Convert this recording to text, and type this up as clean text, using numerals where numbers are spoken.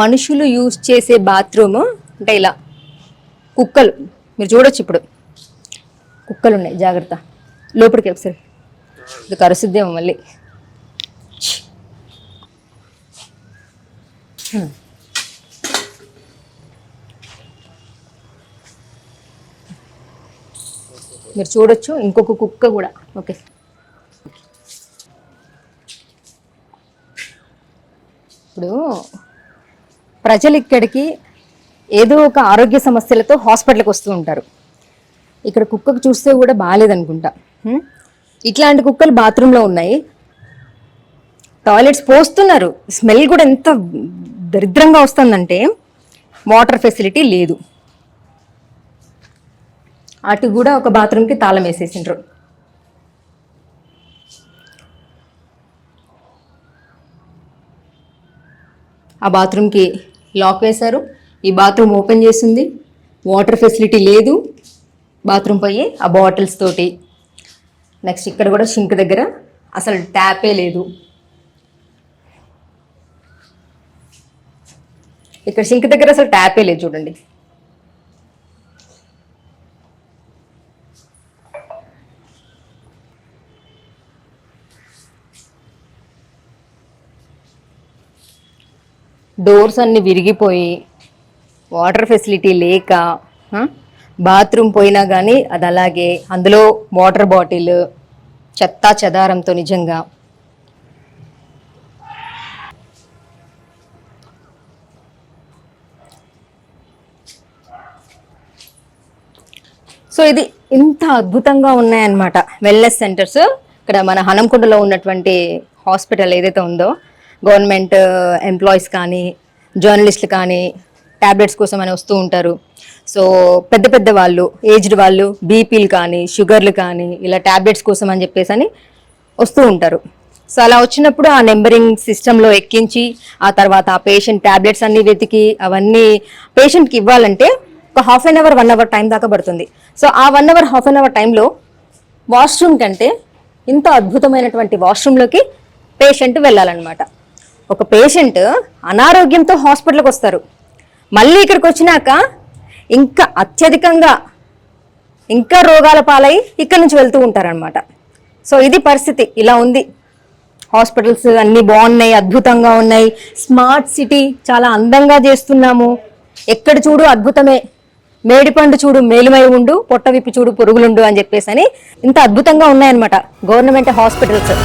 మనుషులు యూజ్ చేసే బాత్రూమ్ అంటే ఇలా కుక్కలు మీరు చూడొచ్చు. ఇప్పుడు కుక్కలు ఉన్నాయి, జాగ్రత్త. లోపలికి ఒకసారి ఇది కరుసిద్దేమో మళ్ళీ. మీరు చూడొచ్చు ఇంకొక కుక్క కూడా. ఓకే, ఇప్పుడు ప్రజలు ఇక్కడికి ఏదో ఒక ఆరోగ్య సమస్యలతో హాస్పిటల్కి వస్తూ ఉంటారు. ఇక్కడ కుక్కకు చూస్తే కూడా బాగాలేదనుకుంటా. ఇట్లాంటి కుక్కలు బాత్రూంలో ఉన్నాయి, టాయిలెట్స్ పోస్తున్నారు. స్మెల్ కూడా ఎంత దరిద్రంగా వస్తుందంటే వాటర్ ఫెసిలిటీ లేదు. అటు కూడా ఒక బాత్రూమ్కి తాళం వేసేసిండ్రు. ఆ బాత్రూమ్కి లాక్ వేశారు. ఈ బాత్రూమ్ ఓపెన్ చేసింది, వాటర్ ఫెసిలిటీ లేదు. బాత్రూమ్ పోయి ఆ బాటిల్స్ తోటి. నెక్స్ట్ ఇక్కడ కూడా షింక్ దగ్గర అసలు ట్యాపే లేదు. ఇక్కడ షింక్ దగ్గర అసలు ట్యాపే లేదు చూడండి. డోర్స్ అన్ని విరిగిపోయి వాటర్ ఫెసిలిటీ లేక బాత్రూమ్ పోయినా కానీ అది అలాగే, అందులో వాటర్ బాటిల్ చెత్తా చెదారంతో. నిజంగా సో ఇది ఇంత అద్భుతంగా ఉన్నాయన్నమాట వెల్నెస్ సెంటర్స్. ఇక్కడ మన హనంకొండలో ఉన్నటువంటి హాస్పిటల్ ఏదైతే ఉందో, గవర్నమెంట్ ఎంప్లాయీస్ కానీ జర్నలిస్టులు కానీ ట్యాబ్లెట్స్ కోసం అని వస్తూ ఉంటారు. సో పెద్ద పెద్ద వాళ్ళు, ఏజ్డ్ వాళ్ళు, బీపీలు కానీ షుగర్లు కానీ ఇలా ట్యాబ్లెట్స్ కోసం అని చెప్పేసి అని వస్తూ ఉంటారు. సో అలా వచ్చినప్పుడు ఆ నెంబరింగ్ సిస్టంలో ఎక్కించి ఆ తర్వాత ఆ పేషెంట్ ట్యాబ్లెట్స్ అన్నీ వెతికి అవన్నీ పేషెంట్కి ఇవ్వాలంటే ఒక half an hour 1 hour time దాకా పడుతుంది. సో ఆ 1 అవర్ హాఫ్ అన్ అవర్ టైంలో వాష్రూమ్ కంటే ఇంత అద్భుతమైనటువంటి వాష్రూమ్లోకి పేషెంట్ వెళ్ళాలన్నమాట. ఒక పేషెంట్ అనారోగ్యంతో హాస్పిటల్కి వస్తారు, మళ్ళీ ఇక్కడికి వచ్చినాక ఇంకా అత్యధికంగా ఇంకా రోగాల పాలై ఇక్కడి నుంచి వెళ్తూ ఉంటారనమాట. సో ఇది పరిస్థితి, ఇలా ఉంది. హాస్పిటల్స్ అన్నీ బాగున్నాయి, అద్భుతంగా ఉన్నాయి. స్మార్ట్ సిటీ చాలా అందంగా చేస్తున్నాము. ఎక్కడ చూడు అద్భుతమే. మేడిపండు చూడు మేలుమై ఉండు, పొట్ట విప్పి చూడు పురుగులుండు అని చెప్పేసి అని ఇంత అద్భుతంగా ఉన్నాయన్నమాట గవర్నమెంట్ హాస్పిటల్స్.